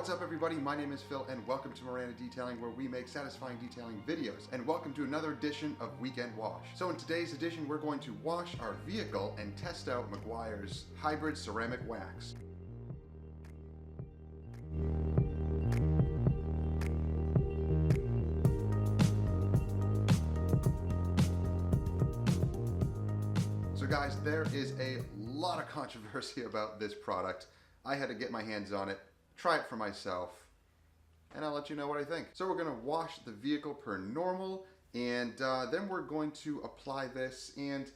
What's up everybody, my name is Phil and welcome to Miranda Detailing, where we make satisfying detailing videos. And welcome to another edition of Weekend Wash. So in today's edition we're going to wash our vehicle and test out Meguiar's hybrid ceramic wax. So guys, there is a lot of controversy about this product. I had to get my hands on it, try it for myself, and I'll let you know what I think. So we're gonna wash the vehicle per normal, and then we're going to apply this. And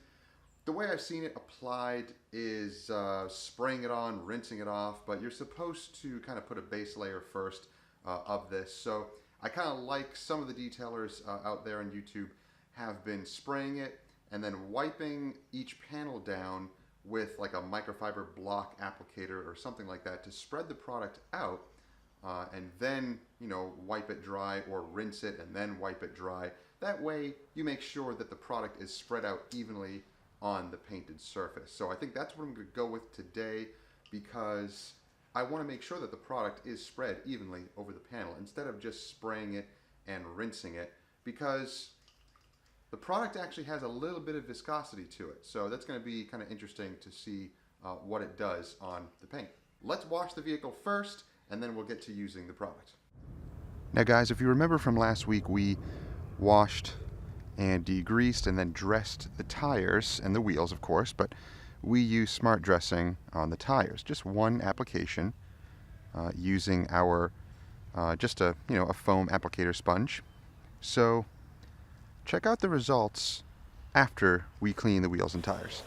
the way I've seen it applied is spraying it on, rinsing it off, but you're supposed to kind of put a base layer first of this. So I kind of like some of the detailers out there on YouTube have been spraying it and then wiping each panel down with like a microfiber block applicator or something like that to spread the product out, and then, you know, wipe it dry or rinse it and then wipe it dry. That way you make sure that the product is spread out evenly on the painted surface. So I think that's what I'm going to go with today, because I want to make sure that the product is spread evenly over the panel instead of just spraying it and rinsing it, because the product actually has a little bit of viscosity to it. So that's going to be kind of interesting to see what it does on the paint. Let's wash the vehicle first, and then we'll get to using the product. Now guys, if you remember from last week, we washed and degreased and then dressed the tires and the wheels, of course, but we use smart dressing on the tires. Just one application using our just a foam applicator sponge. So check out the results after we clean the wheels and tires.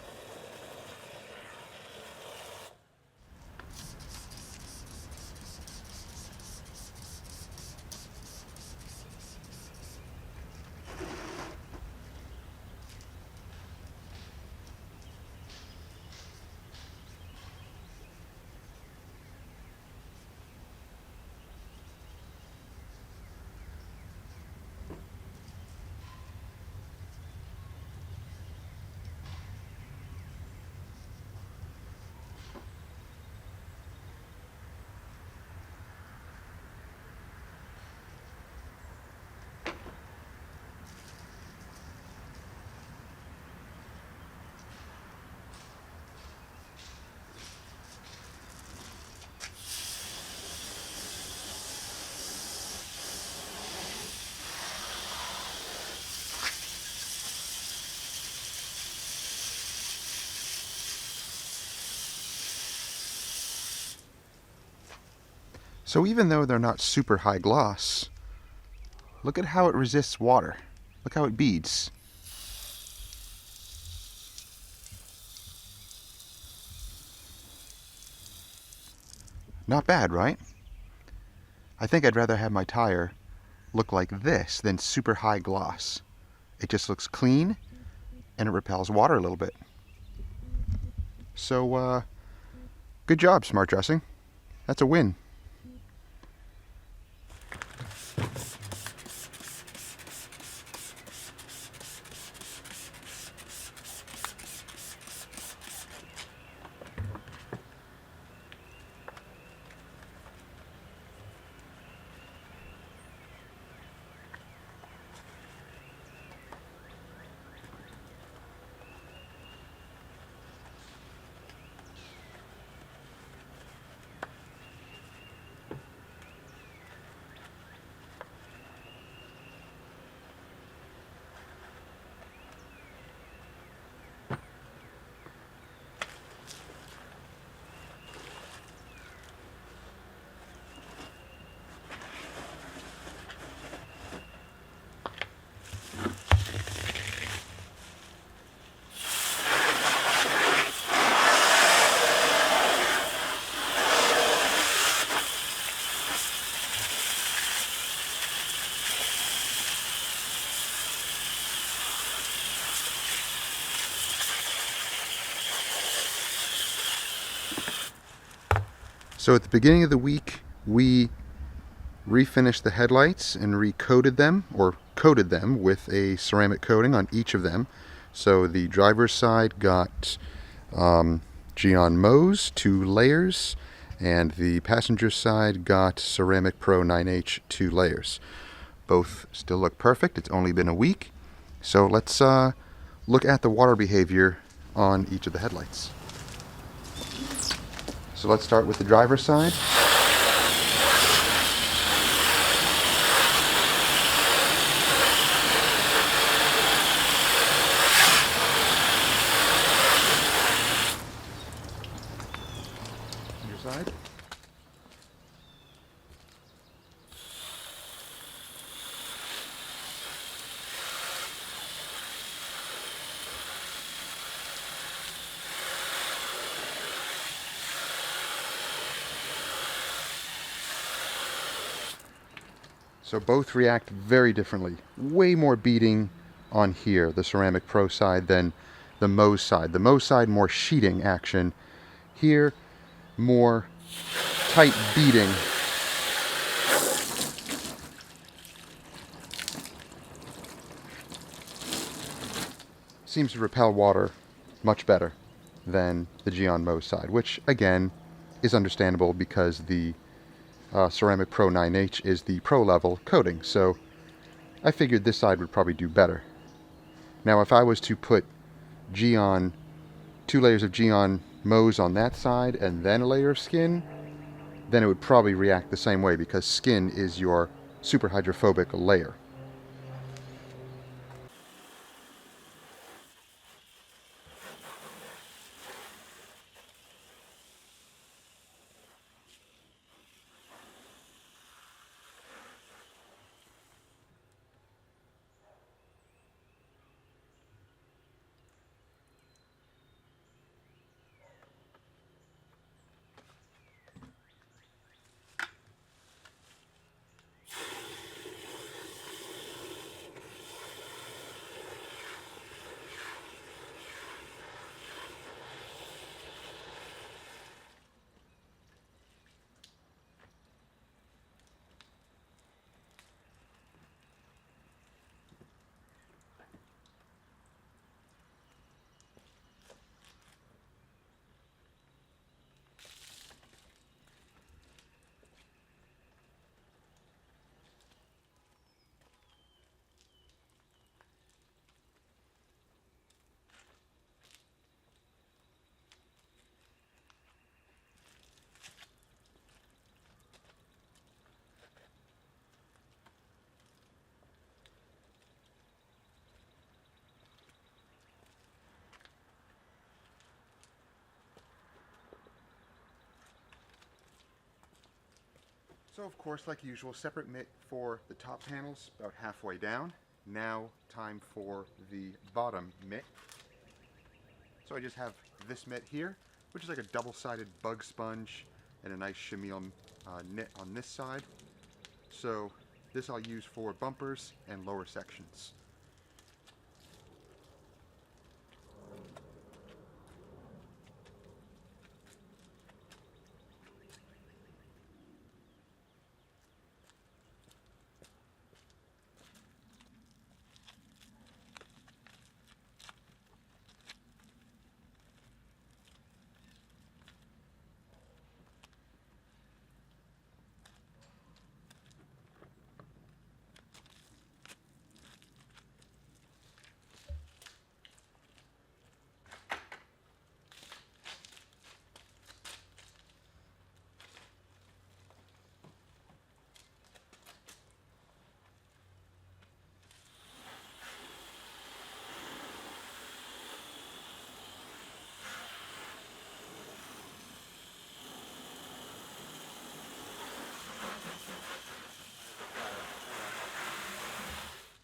So even though they're not super high gloss, look at how it resists water. Look how it beads. Not bad, right? I think I'd rather have my tire look like this than super high gloss. It just looks clean and it repels water a little bit. So, good job, smart dressing. That's a win. So at the beginning of the week, we refinished the headlights and recoated them, or coated them with a ceramic coating on each of them. So the driver's side got Geon Mohs, 2 layers, and the passenger side got Ceramic Pro 9H 2 layers. Both still look perfect. It's only been a week. So let's look at the water behavior on each of the headlights. So let's start with the driver's side. Your side. So both react very differently. Way more beating on here, the Ceramic Pro side, than the Meguiar side. The Meguiar side, more sheeting action. Here, more tight beating. Seems to repel water much better than the Geon Meguiar side, which again is understandable because the Ceramic Pro 9H is the pro level coating, so I figured this side would probably do better. Now if I was to put Geon, 2 layers of Geon Meguiar on that side and then a layer of skin, then it would probably react the same way because skin is your super hydrophobic layer. So of course, like usual, separate mitt for the top panels about halfway down. Now time for the bottom mitt. So I just have this mitt here, which is like a double-sided bug sponge and a nice chenille knit on this side. So this I'll use for bumpers and lower sections.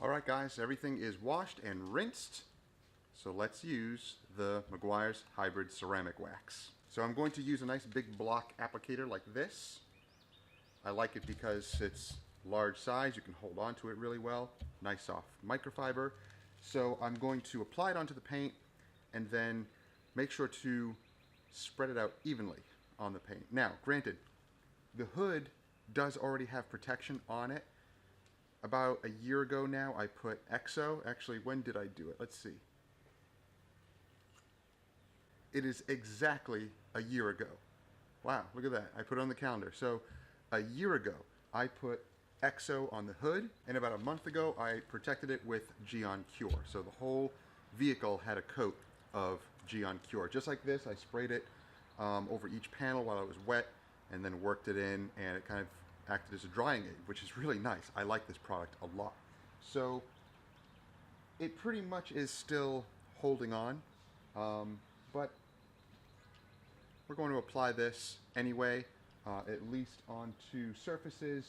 Alright guys, everything is washed and rinsed. So let's use the Meguiar's Hybrid Ceramic Wax. So I'm going to use a nice big block applicator like this. I like it because it's large size, you can hold on to it really well. Nice soft microfiber. So I'm going to apply it onto the paint and then make sure to spread it out evenly on the paint. Now, granted, the hood does already have protection on it. About a year ago now, I put EXO. Actually, when did I do it? Let's see. It is exactly a year ago. Wow, look at that. I put it on the calendar. So a year ago, I put EXO on the hood, and about a month ago, I protected it with Geon Cure. So the whole vehicle had a coat of Geon Cure. Just like this, I sprayed it over each panel while it was wet, and then worked it in, and it kind of acted as a drying aid, which is really nice. I like this product a lot. So it pretty much is still holding on, but we're going to apply this anyway, at least onto surfaces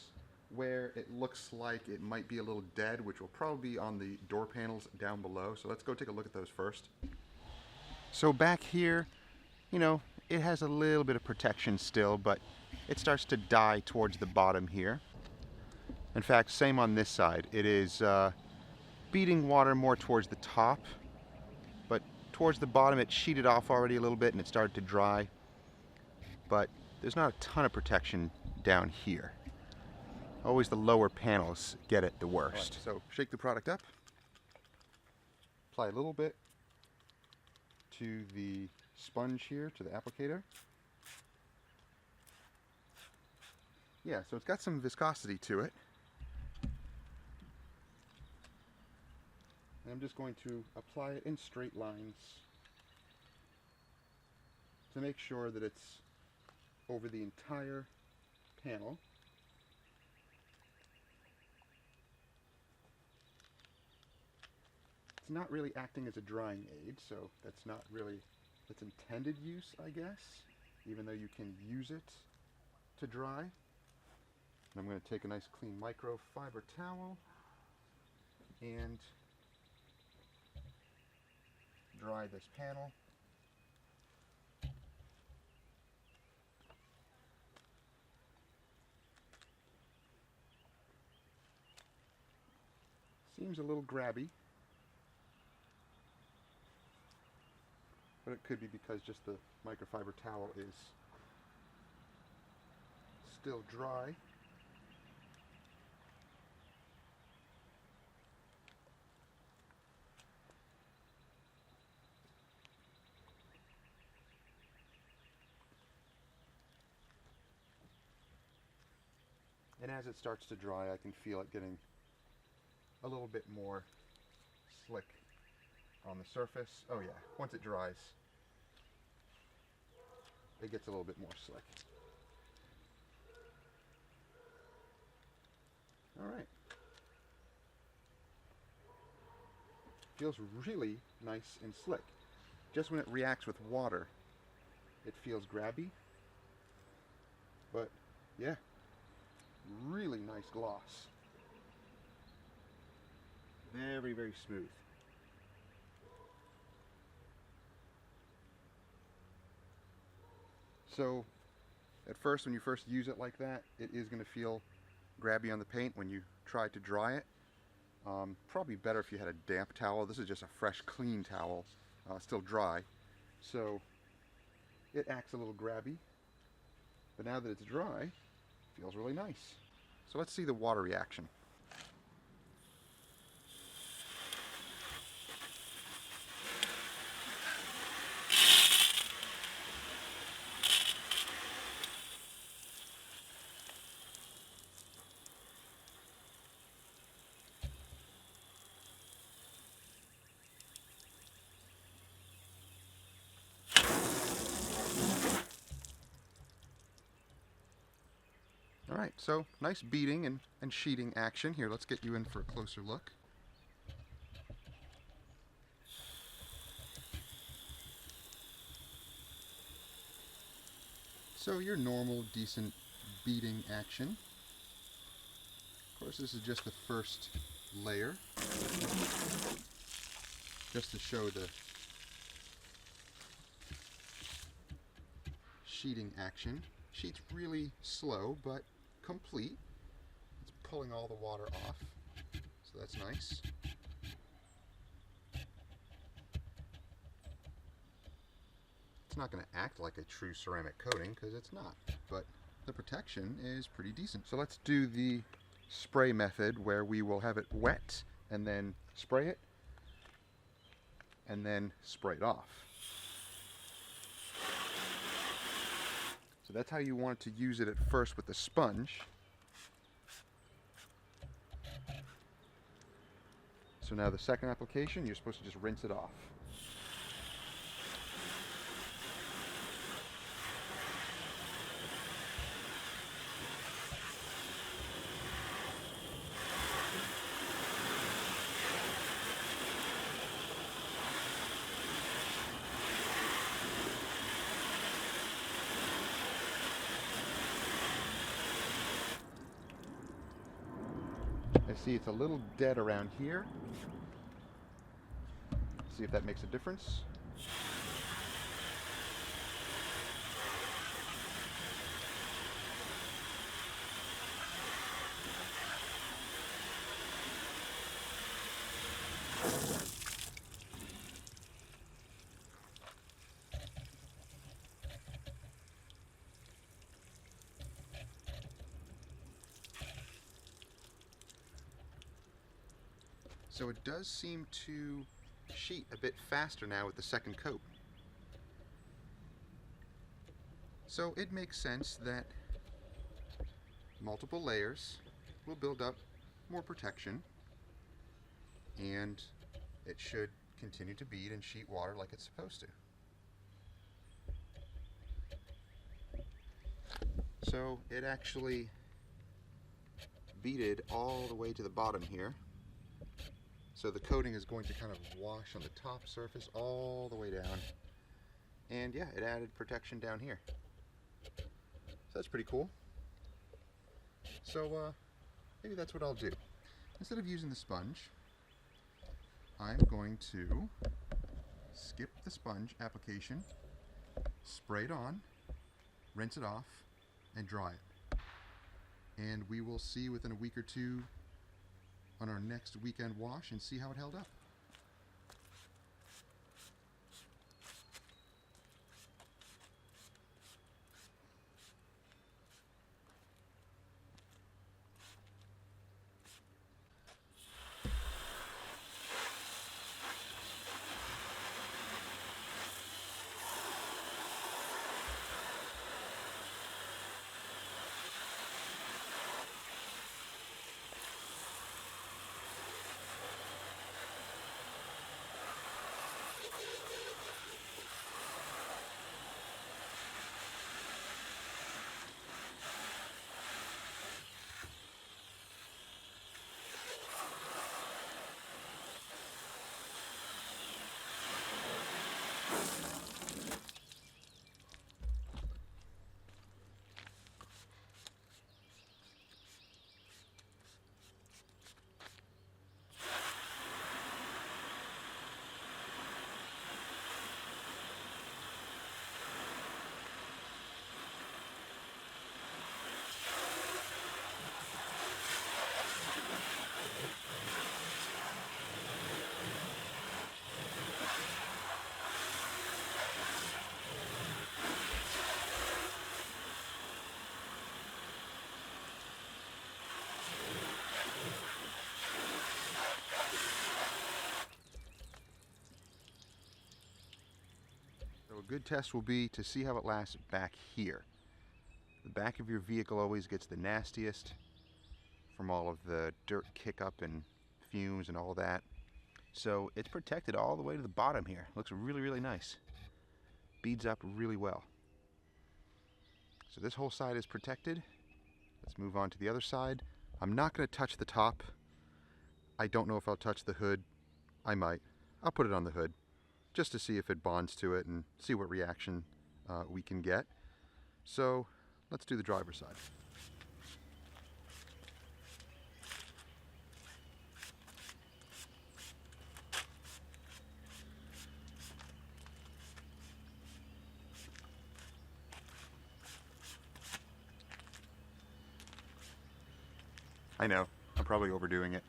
where it looks like it might be a little dead, which will probably be on the door panels down below. So let's go take a look at those first. So back here, you know, it has a little bit of protection still, but it starts to die towards the bottom here. In fact, same on this side. It is beating water more towards the top, but towards the bottom it sheeted off already a little bit and it started to dry. But there's not a ton of protection down here. Always the lower panels get it the worst. Right, so shake the product up, apply a little bit to the sponge here, to the applicator. Yeah, so it's got some viscosity to it. And I'm just going to apply it in straight lines to make sure that it's over the entire panel. It's not really acting as a drying aid, so that's not really its intended use, I guess, even though you can use it to dry. And I'm going to take a nice clean microfiber towel and dry this panel. Seems a little grabby, but it could be because just the microfiber towel is still dry. And as it starts to dry, I can feel it getting a little bit more slick on the surface. Oh yeah, once it dries, it gets a little bit more slick. Alright. Feels really nice and slick. Just when it reacts with water, it feels grabby. But yeah, really nice gloss. Very, very smooth. So at first, when you first use it like that, it is going to feel grabby on the paint when you try to dry it. Probably better if you had a damp towel. This is just a fresh, clean towel, still dry. So it acts a little grabby. But now that it's dry, it feels really nice. So let's see the water reaction. Alright, so nice beading and sheeting action. Here, let's get you in for a closer look. So your normal, decent beading action. Of course, this is just the first layer, just to show the sheeting action. Sheet's really slow, but complete. It's pulling all the water off, so that's nice. It's not going to act like a true ceramic coating because it's not, but the protection is pretty decent. So let's do the spray method where we will have it wet and then spray it and then spray it off. So that's how you want to use it at first with the sponge. So now the second application, you're supposed to just rinse it off. I see it's a little dead around here. See if that makes a difference. So it does seem to sheet a bit faster now with the second coat. So it makes sense that multiple layers will build up more protection, and it should continue to bead and sheet water like it's supposed to. So it actually beaded all the way to the bottom here. So the coating is going to kind of wash on the top surface all the way down. And yeah, it added protection down here. So that's pretty cool. So maybe that's what I'll do. Instead of using the sponge, I'm going to skip the sponge application, spray it on, rinse it off, and dry it. And we will see within a week or two on our next weekend wash and see how it held up. A good test will be to see how it lasts back here. The back of your vehicle always gets the nastiest from all of the dirt kick up and fumes and all that. So it's protected all the way to the bottom here. Looks really, really nice. Beads up really well. So this whole side is protected. Let's move on to the other side. I'm not going to touch the top. I don't know if I'll touch the hood. I might. I'll put it on the hood, just to see if it bonds to it and see what reaction we can get. So let's do the driver's side. I know, I'm probably overdoing it.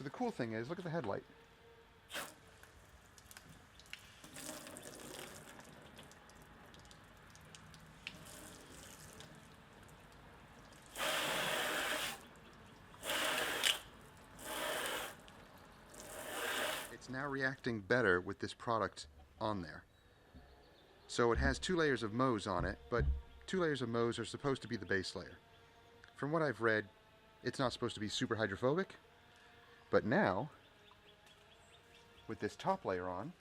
So the cool thing is, look at the headlight. It's now reacting better with this product on there. So it has 2 layers of Mohs on it, but 2 layers of Mohs are supposed to be the base layer. From what I've read, it's not supposed to be super hydrophobic, but now, with this top layer on,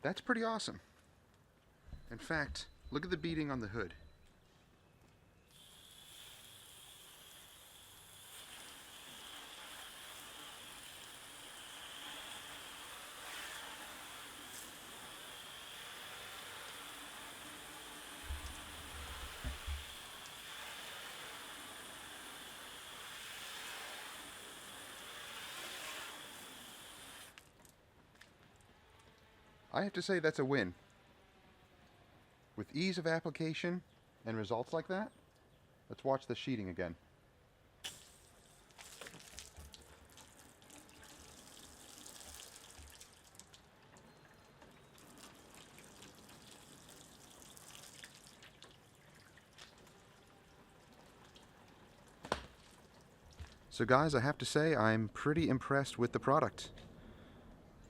that's pretty awesome. In fact, look at the beading on the hood. I have to say that's a win. With ease of application and results like that, let's watch the sheeting again. So guys, I have to say I'm pretty impressed with the product.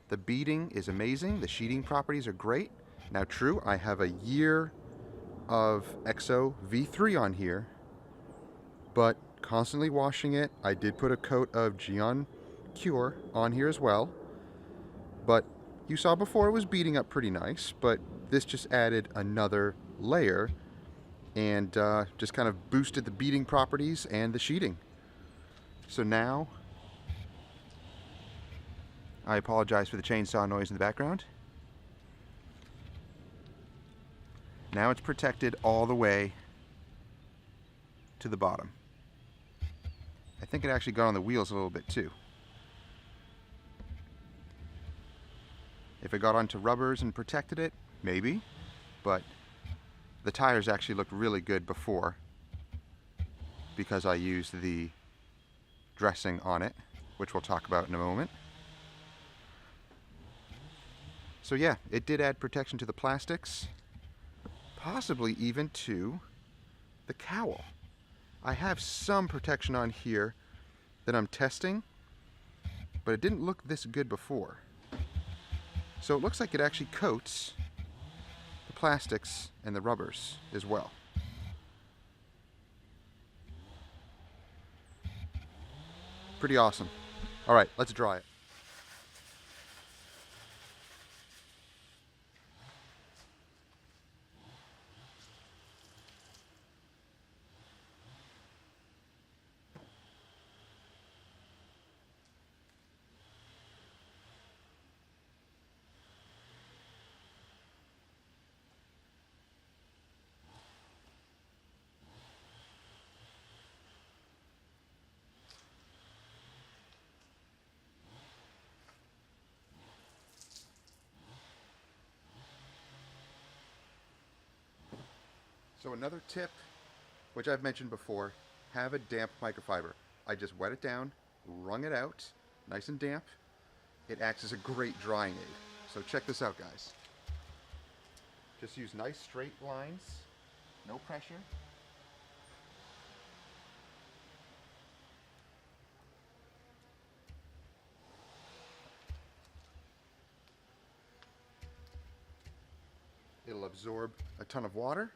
The beading is amazing, the sheeting properties are great. Now true, I have a year of EXO V3 on here, but constantly washing it. I did put a coat of Geon Cure on here as well, but you saw before it was beading up pretty nice, but this just added another layer and just kind of boosted the beading properties and the sheeting. So now, I apologize for the chainsaw noise in the background. Now it's protected all the way to the bottom. I think it actually got on the wheels a little bit too. If it got onto rubbers and protected it, maybe, but the tires actually looked really good before because I used the dressing on it, which we'll talk about in a moment. So yeah, it did add protection to the plastics, possibly even to the cowl. I have some protection on here that I'm testing, but it didn't look this good before. So it looks like it actually coats the plastics and the rubbers as well. Pretty awesome. All right, let's dry it. So another tip, which I've mentioned before, have a damp microfiber. I just wet it down, wrung it out, nice and damp. It acts as a great drying aid. So check this out, guys. Just use nice straight lines, no pressure. It'll absorb a ton of water.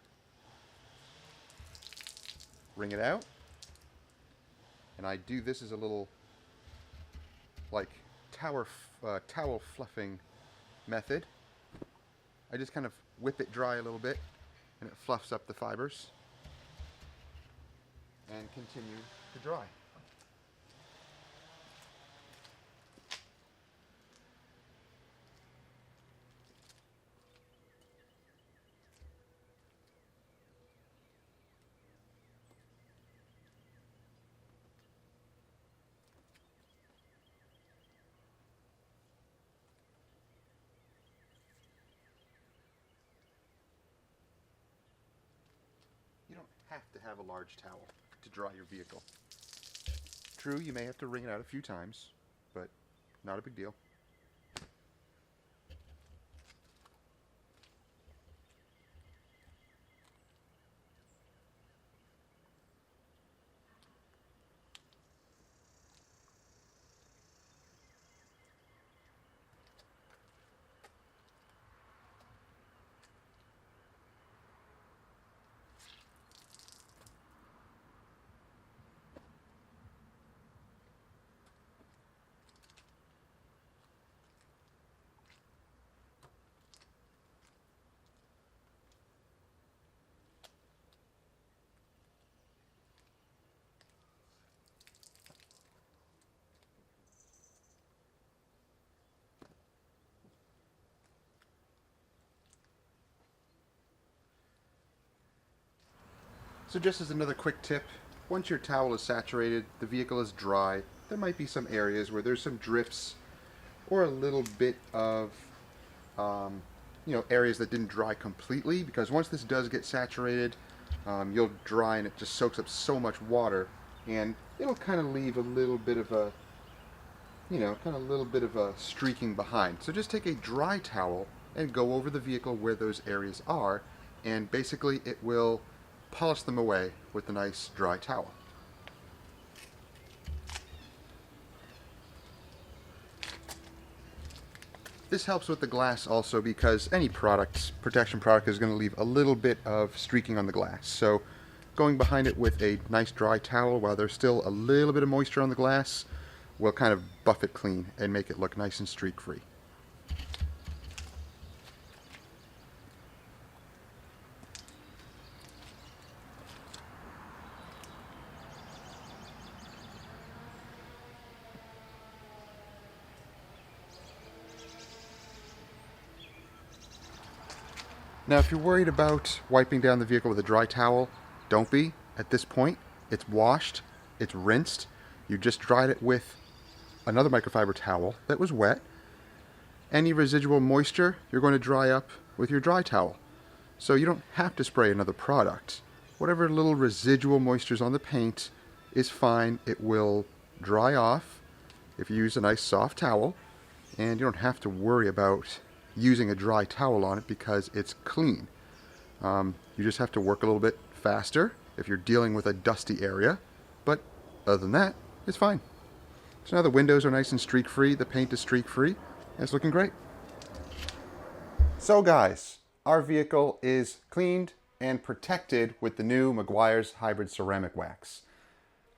Wring it out. And I do this as a little, like, towel fluffing method. I just kind of whip it dry a little bit, and it fluffs up the fibers. And continue to dry. don't have to have a large towel to dry your vehicle. True, you may have to wring it out a few times, but not a big deal. So just as another quick tip, once your towel is saturated, the vehicle is dry, there might be some areas where there's some drifts or a little bit of areas that didn't dry completely, because once this does get saturated, you'll dry and it just soaks up so much water, and it'll kind of leave a little bit of a streaking behind. So just take a dry towel and go over the vehicle where those areas are, and basically it will polish them away with a nice dry towel. This helps with the glass also, because any protection product is going to leave a little bit of streaking on the glass. So going behind it with a nice dry towel while there's still a little bit of moisture on the glass will kind of buff it clean and make it look nice and streak free. Now, if you're worried about wiping down the vehicle with a dry towel, don't be. At this point, it's washed, it's rinsed, you just dried it with another microfiber towel that was wet. Any residual moisture, you're going to dry up with your dry towel. So you don't have to spray another product. Whatever little residual moisture is on the paint is fine. It will dry off if you use a nice soft towel, and you don't have to worry about using a dry towel on it because it's clean. You just have to work a little bit faster if you're dealing with a dusty area, but other than that, it's fine. So now the windows are nice and streak free, the paint is streak free, and it's looking great. So guys, our vehicle is cleaned and protected with the new Meguiar's Hybrid Ceramic Wax.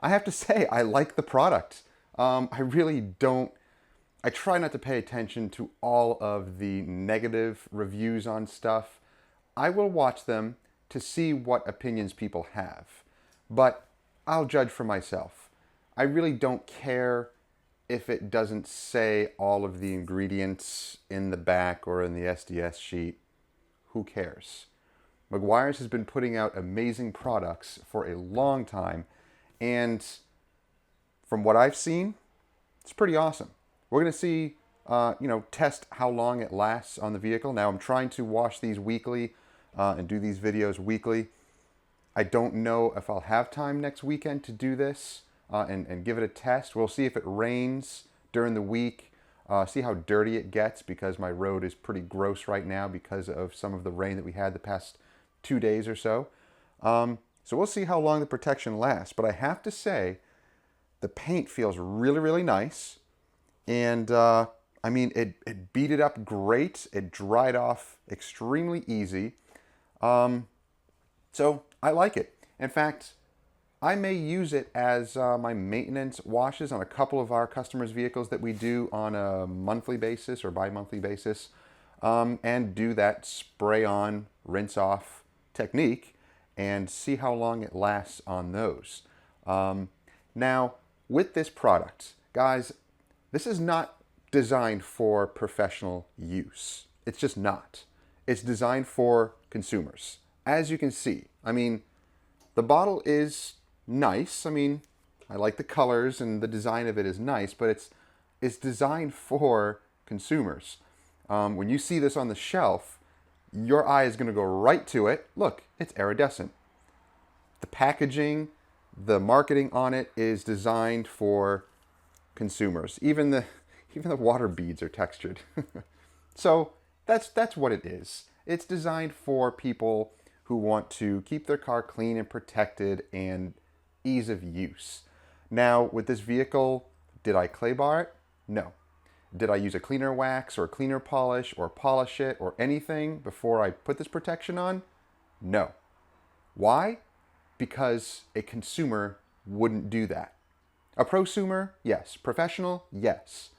I have to say, I like the product. I try not to pay attention to all of the negative reviews on stuff. I will watch them to see what opinions people have, but I'll judge for myself. I really don't care if it doesn't say all of the ingredients in the back or in the SDS sheet. Who cares? Meguiar's has been putting out amazing products for a long time, and from what I've seen, it's pretty awesome. We're going to see, test how long it lasts on the vehicle. Now, I'm trying to wash these weekly and do these videos weekly. I don't know if I'll have time next weekend to do this and give it a test. We'll see if it rains during the week, see how dirty it gets, because my road is pretty gross right now because of some of the rain that we had the past 2 days or so. So we'll see how long the protection lasts. But I have to say, the paint feels really, really nice. And it beat it up great. It dried off extremely easy. So I like it. In fact, I may use it as my maintenance washes on a couple of our customers' vehicles that we do on a monthly basis or bi-monthly basis, and do that spray on, rinse off technique and see how long it lasts on those. Now, with this product, guys, this is not designed for professional use. It's just not. It's designed for consumers. As you can see, the bottle is nice. I like the colors and the design of it is nice, but it's designed for consumers. When you see this on the shelf, your eye is going to go right to it. Look, it's iridescent. The packaging, the marketing on it is designed for consumers. Even the water beads are textured. So that's what it is. It's designed for people who want to keep their car clean and protected and ease of use. Now, with this vehicle, did I clay bar it? No. Did I use a cleaner wax or a cleaner polish or polish it or anything before I put this protection on? No. Why? Because a consumer wouldn't do that. A prosumer, yes. Professional, yes.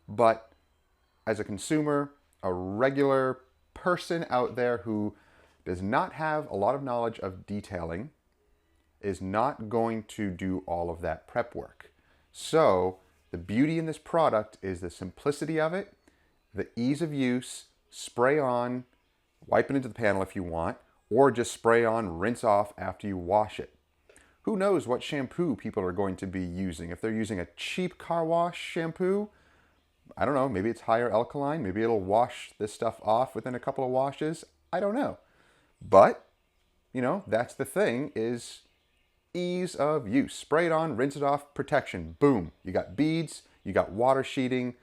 But as a consumer, a regular person out there who does not have a lot of knowledge of detailing is not going to do all of that prep work. So the beauty in this product is the simplicity of it, the ease of use, spray on, wipe it into the panel if you want, or just spray on, rinse off after you wash it. Who knows what shampoo people are going to be using? If they're using a cheap car wash shampoo, I don't know, maybe it's higher alkaline, maybe it'll wash this stuff off within a couple of washes. I don't know. But, that's the thing, is ease of use. Spray it on, rinse it off, protection, boom. You got beads, you got water sheeting,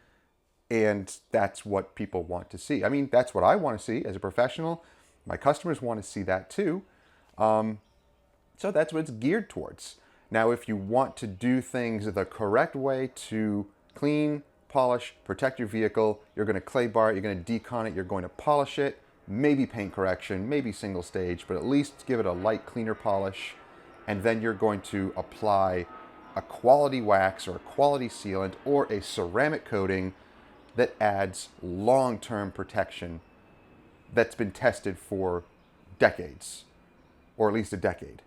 and that's what people want to see. I mean, that's what I want to see as a professional. My customers want to see that too. So that's what it's geared towards. Now, if you want to do things the correct way to clean, polish, protect your vehicle, you're going to clay bar it, you're going to decon it, you're going to polish it, maybe paint correction, maybe single stage, but at least give it a light cleaner polish. And then you're going to apply a quality wax or a quality sealant or a ceramic coating that adds long-term protection that's been tested for decades, or at least a decade,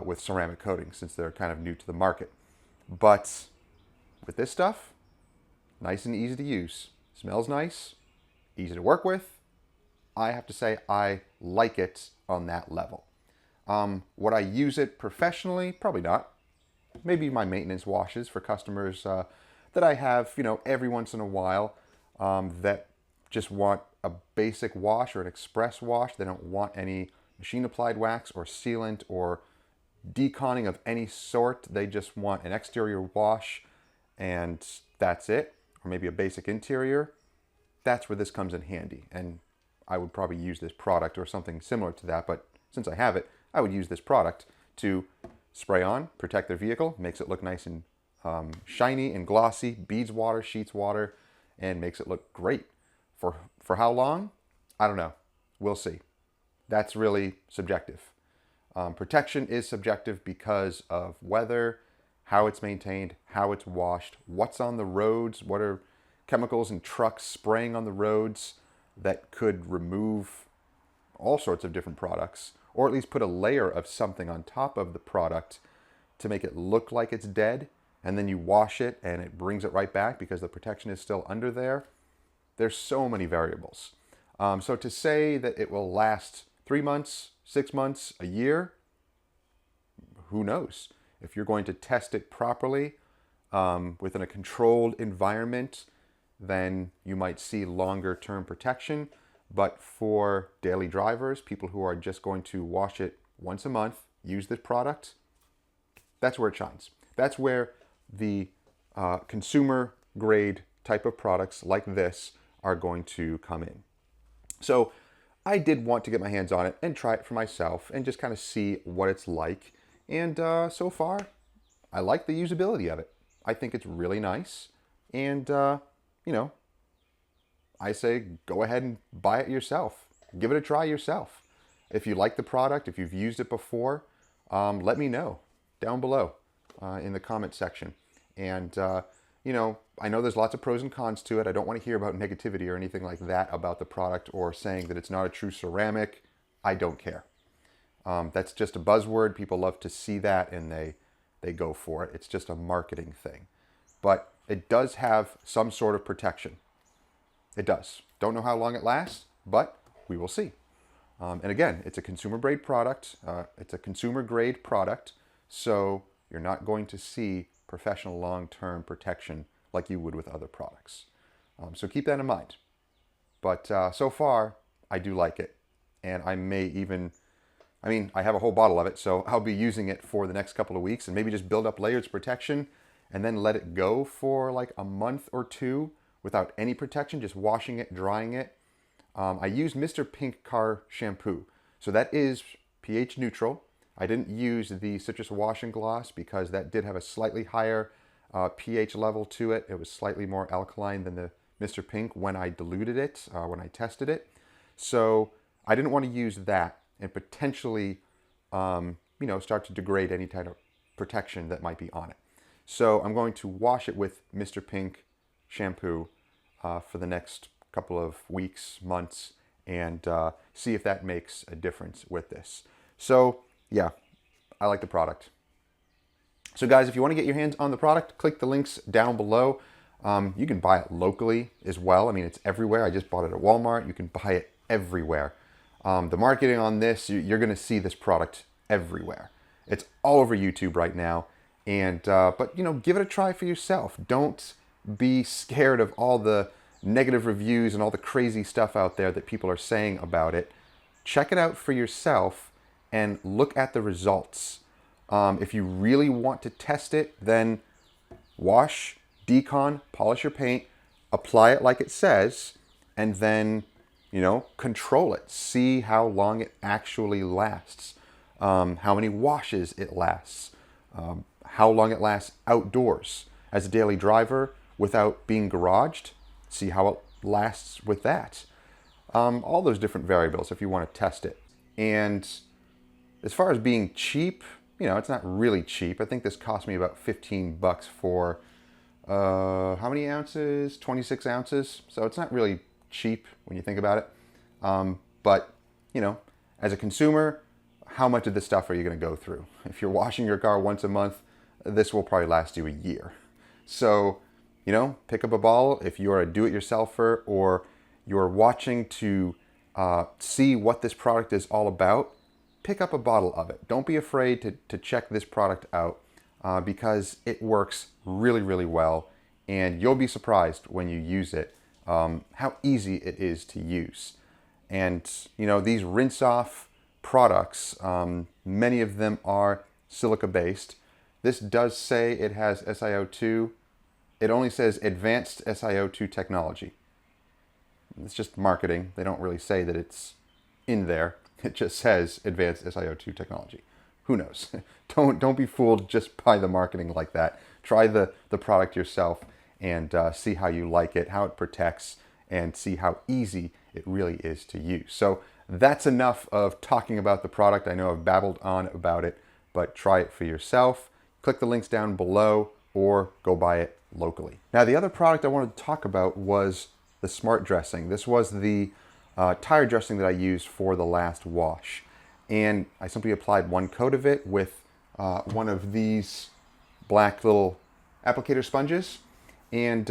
with ceramic coatings, since they're kind of new to the market. But with this stuff, nice and easy to use. Smells nice, easy to work with. I have to say I like it on that level. Would I use it professionally? Probably not. Maybe my maintenance washes for customers that I have, every once in a while that just want a basic wash or an express wash. They don't want any machine applied wax or sealant or deconning of any sort. They just want an exterior wash and that's it. Or maybe a basic interior. That's where this comes in handy. And I would probably use this product or something similar to that, but since I have it, I would use this product to spray on, protect their vehicle, makes it look nice and shiny and glossy, beads water, sheets water, and makes it look great. For how long? I don't know. We'll see. That's really subjective. Protection is subjective because of weather, how it's maintained, how it's washed, what's on the roads, what are chemicals and trucks spraying on the roads that could remove all sorts of different products, or at least put a layer of something on top of the product to make it look like it's dead, and then you wash it and it brings it right back because the protection is still under there. There's so many variables. So to say that it will last 3 months, 6 months, a year, who knows? If you're going to test it properly within a controlled environment, then you might see longer term protection. But for daily drivers, people who are just going to wash it once a month, use this product, that's where it shines. That's where the consumer grade type of products like this are going to come in. So I did want to get my hands on it and try it for myself and just kind of see what it's like. And so far, I like the usability of it. I think it's really nice. And, I say go ahead and buy it yourself. Give it a try yourself. If you like the product, if you've used it before, let me know down below in the comment section. And, I know there's lots of pros and cons to it. I don't want to hear about negativity or anything like that about the product or saying that it's not a true ceramic. I don't care. That's just a buzzword. People love to see that and they go for it. It's just a marketing thing. But it does have some sort of protection. It does. Don't know how long it lasts, but we will see. And again, it's a consumer grade product. It's a consumer grade product, so you're not going to see professional long-term protection like you would with other products. So keep that in mind. But so far, I do like it. And I may even I mean, I have a whole bottle of it, so I'll be using it for the next couple of weeks and maybe just build up layers of protection and then let it go for like a month or two without any protection, just washing it, drying it. I used Mr. Pink Car shampoo, so that is pH neutral. I didn't use the citrus wash and gloss because that did have a slightly higher pH level to it. It was slightly more alkaline than the Mr. Pink when I diluted it, when I tested it. So I didn't want to use that and potentially, start to degrade any type of protection that might be on it. So I'm going to wash it with Mr. Pink shampoo for the next couple of weeks, months, and see if that makes a difference with this. So yeah, I like the product. So guys, if you want to get your hands on the product, click the links down below. You can buy it locally as well. I mean, it's everywhere. I just bought it at Walmart. You can buy it everywhere. The marketing on this, you're going to see this product everywhere. It's all over YouTube right now. And but give it a try for yourself. Don't be scared of all the negative reviews and all the crazy stuff out there that people are saying about it. Check it out for yourself and look at the results. If you really want to test it, then wash, decon, polish your paint, apply it like it says, and then, control it. See how long it actually lasts, how many washes it lasts, how long it lasts outdoors as a daily driver without being garaged. See how it lasts with that. All those different variables if you want to test it. And as far as being cheap, it's not really cheap. I think this cost me about 15 bucks for, how many ounces? 26 ounces. So it's not really cheap when you think about it. But, as a consumer, how much of this stuff are you going to go through? If you're washing your car once a month, this will probably last you a year. So, pick up a bottle if you're a do-it-yourselfer or you're watching to see what this product is all about. Pick up a bottle of it. Don't be afraid to check this product out because it works really, really well. And you'll be surprised when you use it, how easy it is to use. And, these rinse-off products, many of them are silica-based. This does say it has SiO2. It only says advanced SiO2 technology. It's just marketing. They don't really say that it's in there. It just says advanced SiO2 technology. Who knows? Don't be fooled just by the marketing like that. Try the product yourself and see how you like it, how it protects, and see how easy it really is to use. So that's enough of talking about the product. I know I've babbled on about it, but try it for yourself. Click the links down below or go buy it locally. Now, the other product I wanted to talk about was the Smart Dressing. This was the tire dressing that I used for the last wash. And I simply applied one coat of it with one of these black little applicator sponges and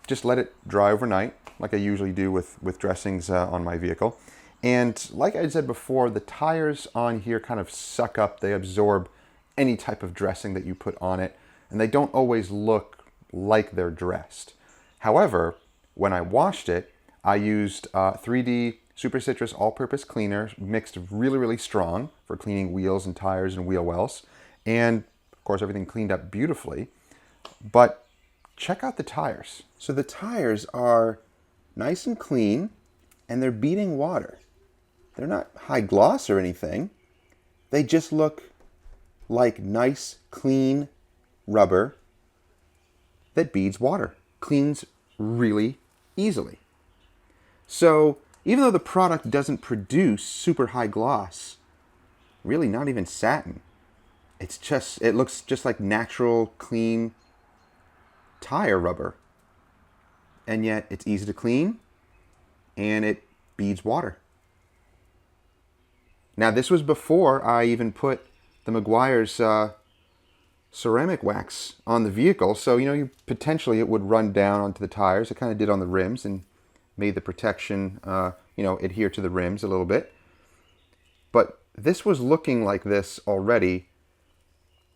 just let it dry overnight like I usually do with dressings on my vehicle. And like I said before, the tires on here kind of suck up, they absorb any type of dressing that you put on it, and they don't always look like they're dressed. However, when I washed it, I used 3D Super Citrus All-Purpose Cleaner, mixed really, really strong for cleaning wheels and tires and wheel wells. And, of course, everything cleaned up beautifully. But check out the tires. So the tires are nice and clean, and they're beading water. They're not high gloss or anything. They just look like nice, clean rubber that beads water. Cleans really easily. So even though the product doesn't produce super high gloss, really not even satin, it looks just like natural, clean tire rubber. And yet it's easy to clean and it beads water. Now, this was before I even put the Meguiar's ceramic wax on the vehicle. So, potentially it would run down onto the tires. It kind of did on the rims and made the protection, adhere to the rims a little bit. But this was looking like this already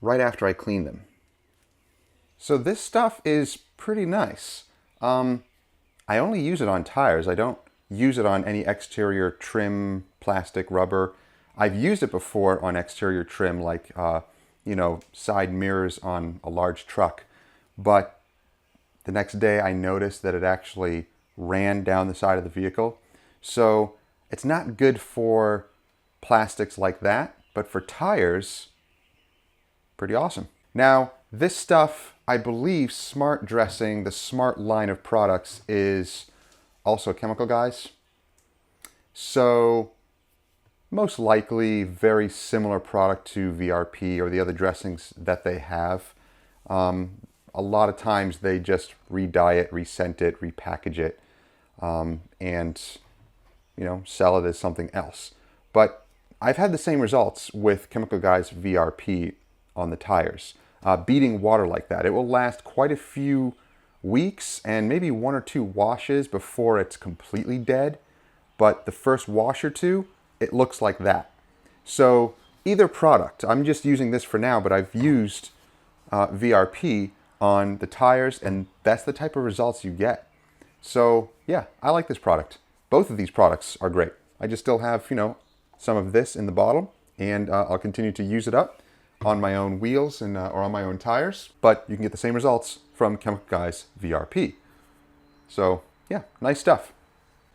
right after I cleaned them. So this stuff is pretty nice. I only use it on tires. I don't use it on any exterior trim, plastic, rubber. I've used it before on exterior trim, like, you know, side mirrors on a large truck. But the next day I noticed that it actually ran down the side of the vehicle. So it's not good for plastics like that, but for tires, pretty awesome. Now, this stuff, I believe Smart Dressing, the Smart line of products, is also chemical, guys. So most likely very similar product to VRP or the other dressings that they have. A lot of times they just re-dye it, rescent it, repackage it, and, you know, sell it as something else. But I've had the same results with Chemical Guys VRP on the tires. Beating water like that, it will last quite a few weeks and maybe 1 or 2 washes before it's completely dead. But the first wash or two, it looks like that. So either product, I'm just using this for now, but I've used VRP on the tires, and that's the type of results you get. So yeah, I like this product. Both of these products are great. I just still have, you know, some of this in the bottle, and I'll continue to use it up on my own wheels and or on my own tires. But you can get the same results from Chemical Guys VRP. So yeah, nice stuff.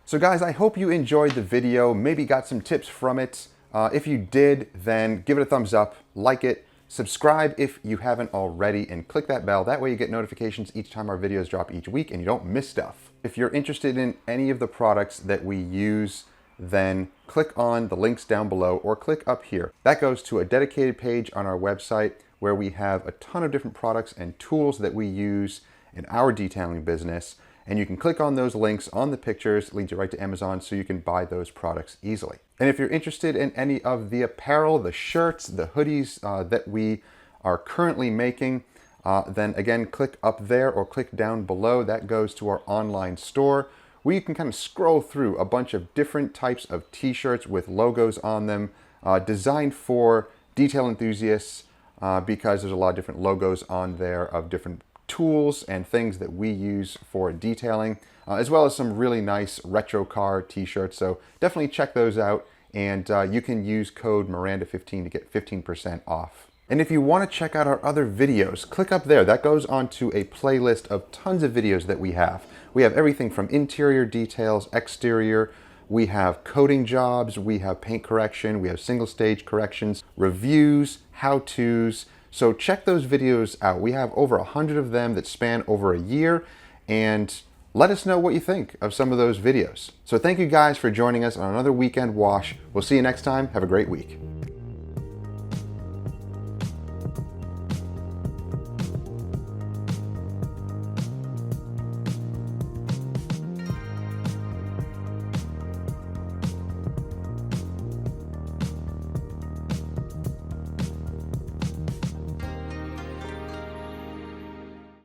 So guys, I hope you enjoyed the video, maybe got some tips from it. If you did, then give it a thumbs up, like it, subscribe if you haven't already, and click that bell. That way you get notifications each time our videos drop each week and you don't miss stuff. If you're interested in any of the products that we use, then click on the links down below or click up here. That goes to a dedicated page on our website where we have a ton of different products and tools that we use in our detailing business. And you can click on those links on the pictures, leads you right to Amazon, so you can buy those products easily. And if you're interested in any of the apparel, the shirts, the hoodies that we are currently making, then again, click up there or click down below. That goes to our online store where you can kind of scroll through a bunch of different types of t-shirts with logos on them, designed for detail enthusiasts, because there's a lot of different logos on there of different tools and things that we use for detailing, as well as some really nice retro car t-shirts. So definitely check those out, and you can use code Miranda15 to get 15% off. And if you want to check out our other videos, click up there. That goes onto a playlist of tons of videos that we have. We have everything from interior details, exterior, we have coating jobs, we have paint correction, we have single stage corrections, reviews, how-tos. So check those videos out. We have over 100 of them that span over a year, and let us know what you think of some of those videos. So thank you guys for joining us on another weekend wash. We'll see you next time. Have a great week.